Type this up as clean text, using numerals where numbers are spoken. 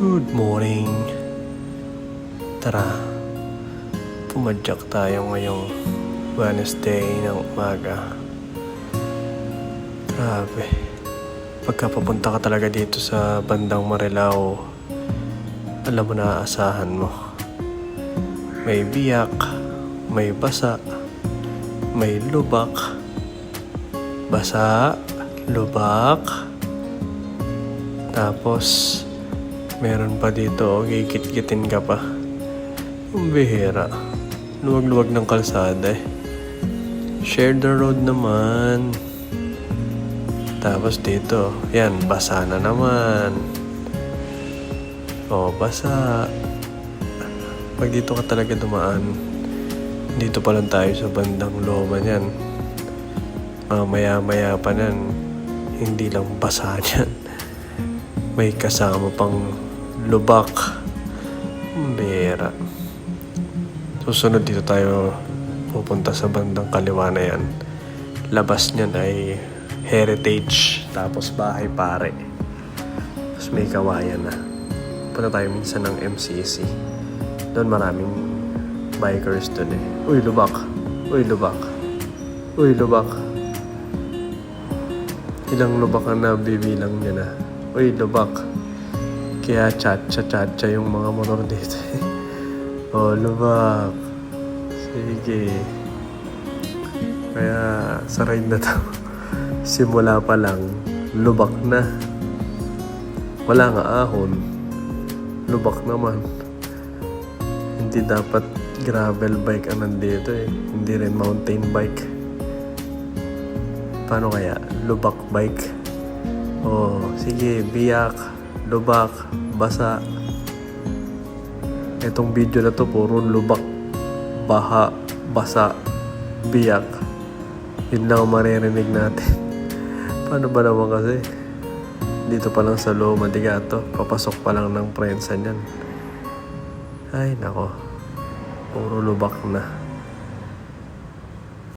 Good morning. Tara, pumadyak tayo ngayong Wednesday ng umaga. Grabe. Pagka papunta ka talaga dito sa bandang Marilao, alam mo na aasahan mo. May biyak, may basa, may lubak. Basa, lubak. Tapos meron pa dito, gigit-gitin ka pa. Ang bihira. Luwag-luwag ng kalsada eh. Share the road naman. Tapos dito, yan, basa na naman. O, basa. Pag dito ka talaga dumaan, dito pa lang tayo sa bandang loma niyan. Maya-maya pa nan, hindi lang basa niyan. May kasama pang lubak. Bera. Susunod dito tayo pupunta sa bandang kaliwa na yan. Labas niyan ay heritage. Tapos bahay pare. Tapos may kawayan na. Punta tayo minsan ng MCC. Doon maraming bikers doon eh. Uy, lubak. Uy, lubak. Uy, lubak. Ilang lubak ang nabibilang niya na. Uy, lubak. Kaya chat-chat yung mga motor dito. Oh, lubak. Sige. Kaya sa ride na to, simula pa lang, lubak na. Wala nga ahon. Lubak naman. Hindi dapat gravel bike ang nandito eh. Hindi rin mountain bike. Paano kaya? Lubak bike. Oh, sige, biyak, lubak, basa. Itong video na to puro lubak, baha, basa, biyak. Yun lang ang maririnig natin. Paano ba naman kasi? Dito pa lang sa Loma de Gato, papasok pa lang ng prensa niyan. Ay, nako. Puro lubak na.